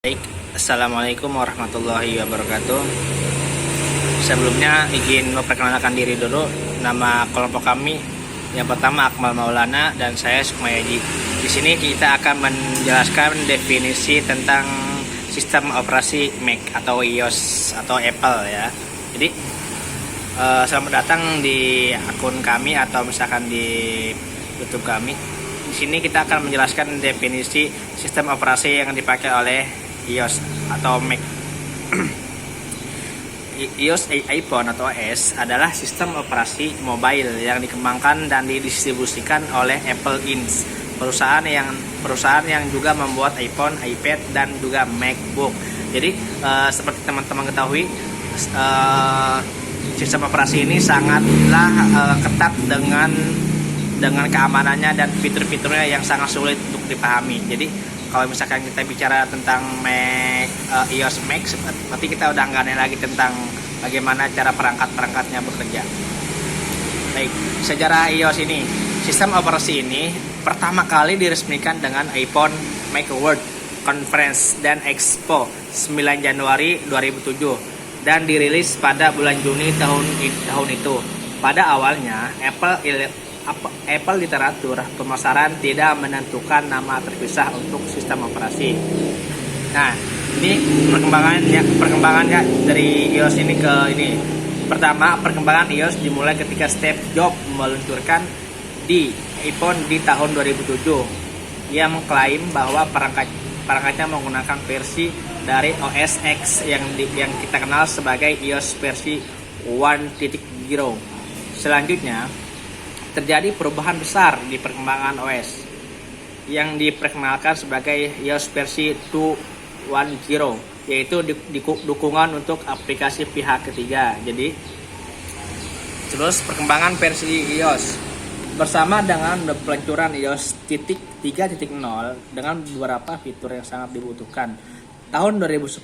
Baik, Assalamualaikum warahmatullahi wabarakatuh. Sebelumnya izin memperkenalkan diri dulu. Nama kelompok kami yang pertama Akmal Maulana dan saya Sukmayaji. Di sini kita akan menjelaskan definisi tentang sistem operasi Mac atau iOS atau Apple ya. Jadi selamat datang di akun kami atau misalkan di YouTube kami. Di sini kita akan menjelaskan definisi sistem operasi yang dipakai oleh iOS atau Mac. iOS iPhone atau OS adalah sistem operasi mobile yang dikembangkan dan didistribusikan oleh Apple Inc. perusahaan yang juga membuat iPhone, iPad dan juga MacBook. Jadi seperti teman-teman ketahui, sistem operasi ini sangatlah ketat dengan keamanannya dan fitur-fiturnya yang sangat sulit untuk dipahami. Jadi kalau misalkan kita bicara tentang iOS Mac, berarti kita udah nggak aneh lagi tentang bagaimana cara perangkat-perangkatnya bekerja. Baik, sejarah iOS ini, sistem operasi ini pertama kali diresmikan dengan iPhone Macworld Conference dan Expo 9 Januari 2007 dan dirilis pada bulan Juni tahun itu. Pada awalnya, Apple literatur pemasaran tidak menentukan nama terpisah untuk sistem operasi. Nah, ini perkembangannya dari iOS ini ke ini. Pertama, perkembangan iOS dimulai ketika Steve Jobs meluncurkan di iPhone di tahun 2007. Ia mengklaim bahwa perangkatnya menggunakan versi dari OS X yang kita kenal sebagai iOS versi 1.0. Selanjutnya, terjadi perubahan besar di perkembangan OS yang diperkenalkan sebagai iOS versi 2.10, yaitu dukungan untuk aplikasi pihak ketiga. Jadi terus perkembangan versi iOS bersama dengan peluncuran iOS 3.0 dengan beberapa fitur yang sangat dibutuhkan. Tahun 2010,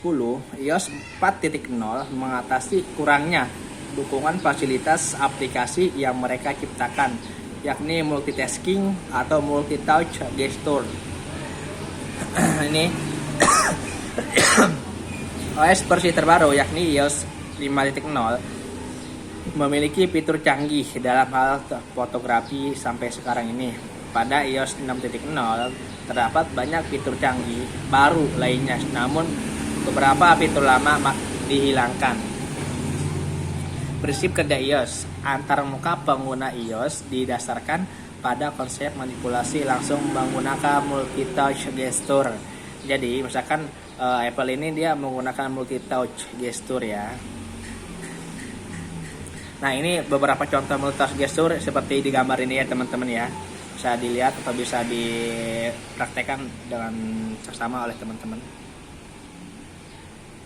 iOS 4.0 mengatasi kurangnya dukungan fasilitas aplikasi yang mereka ciptakan, yakni multitasking atau multi-touch gesture. Ini OS versi terbaru yakni iOS 5.0 memiliki fitur canggih dalam hal fotografi sampai sekarang ini. Pada iOS 6.0 terdapat banyak fitur canggih baru lainnya, namun beberapa fitur lama dihilangkan. Prinsip kerja iOS antar muka pengguna iOS didasarkan pada konsep manipulasi langsung menggunakan multi-touch gesture. Jadi misalkan Apple ini dia menggunakan multi-touch gesture ya. Nah, ini beberapa contoh multi-touch gesture seperti di gambar ini ya teman-teman ya. Bisa dilihat atau bisa dipraktekkan dengan seksama oleh teman-teman.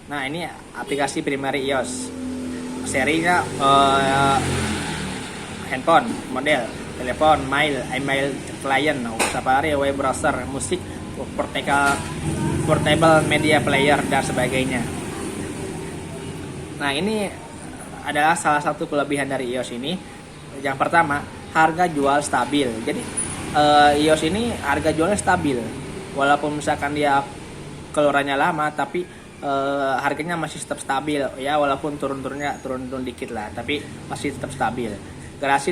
Nah, ini aplikasi primary iOS. Serinya handphone, model, telepon, mail, email, client, Safari, web browser, musik, portable media player dan sebagainya. Nah, ini adalah salah satu kelebihan dari iOS ini. Yang pertama, harga jual stabil. Jadi iOS ini harga jualnya stabil. Walaupun misalkan dia keluarannya lama, tapi harganya masih tetap stabil ya, walaupun turun dikit lah, tapi masih tetap stabil. Garansi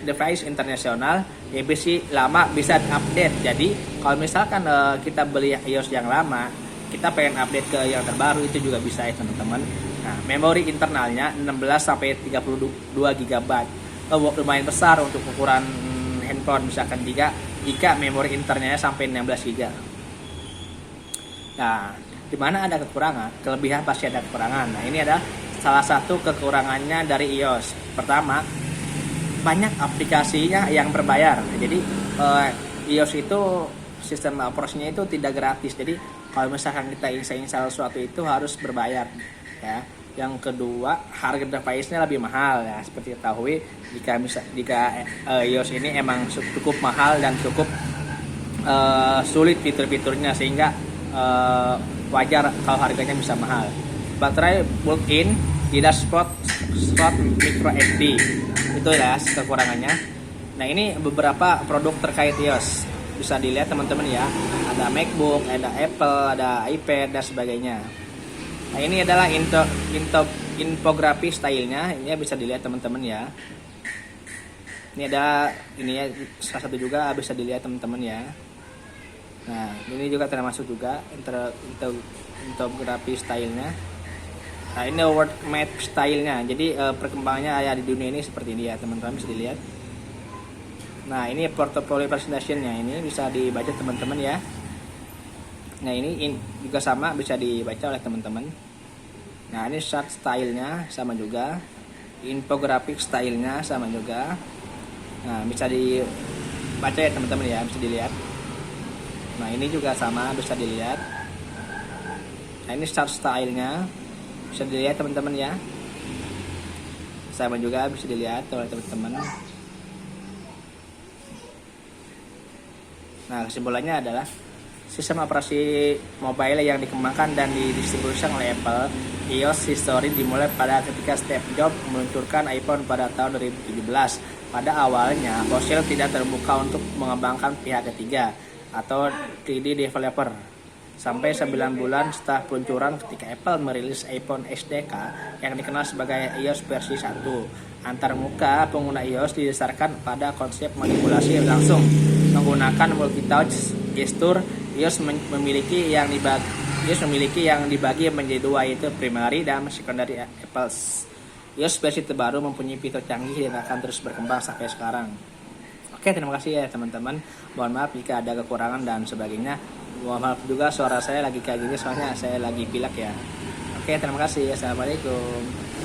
device internasional, EBC lama bisa update. Jadi kalau misalkan kita beli iOS yang lama, kita pengen update ke yang terbaru, itu juga bisa ya teman-teman. Nah, memori internalnya 16 sampai 32 GB. Lumayan besar untuk ukuran handphone, misalkan jika memori internalnya sampai 16 GB. Nah, di mana ada kekurangan, kelebihan pasti ada kekurangan. Nah, ini adalah salah satu kekurangannya dari iOS. Pertama, banyak aplikasinya yang berbayar. Jadi iOS itu sistem operasinya itu tidak gratis. Jadi kalau misalkan kita install sesuatu itu harus berbayar ya. Yang kedua, harga device-nya lebih mahal ya. Seperti ketahui, jika iOS ini emang cukup mahal dan cukup sulit fitur-fiturnya, sehingga wajar kalau harganya bisa mahal. Baterai built-in, tidak slot micro SD, itu ya kekurangannya. Nah, ini beberapa produk terkait iOS. bisa dilihat teman-teman ya. Ada MacBook, ada Apple, ada iPad dan sebagainya. Nah, ini adalah infografi stylenya. Ini bisa dilihat teman-teman ya. Ini ada ini ya, salah satu juga bisa dilihat teman-teman ya. Nah, ini juga termasuk juga infografi stylenya. Nah, ini world map stylenya. Jadi perkembangannya ya di dunia ini seperti ini ya teman-teman, bisa dilihat. Nah, ini portfolio presentationnya, ini bisa dibaca teman-teman ya. Nah, ini juga sama, bisa dibaca oleh teman-teman. Nah, ini chart stylenya sama juga, infographic stylenya sama juga. Nah, bisa dibaca ya teman-teman ya, bisa dilihat. Nah, ini juga sama, bisa dilihat. Nah, ini chart stylenya, bisa dilihat teman-teman ya, sama juga bisa dilihat oleh teman-teman. Nah, kesimpulannya adalah sistem operasi mobile yang dikembangkan dan didistribusikan oleh Apple, iOS history dimulai pada ketika Steve Jobs meluncurkan iPhone pada tahun 2017. Pada awalnya, Mozilla tidak terbuka untuk mengembangkan pihak ketiga atau 3D developer. Sampai 9 bulan setelah peluncuran ketika Apple merilis iPhone SDK yang dikenal sebagai iOS versi 1. Antarmuka pengguna iOS didasarkan pada konsep manipulasi langsung menggunakan multi-touch gesture. iOS memiliki yang dibagi menjadi dua, yaitu primary dan secondary Apples. iOS versi terbaru mempunyai fitur canggih dan akan terus berkembang sampai sekarang. Oke, terima kasih ya teman-teman. Mohon maaf jika ada kekurangan dan sebagainya. Mohon maaf juga suara saya lagi kayak gini soalnya saya lagi pilek ya. Oke, terima kasih. Assalamualaikum.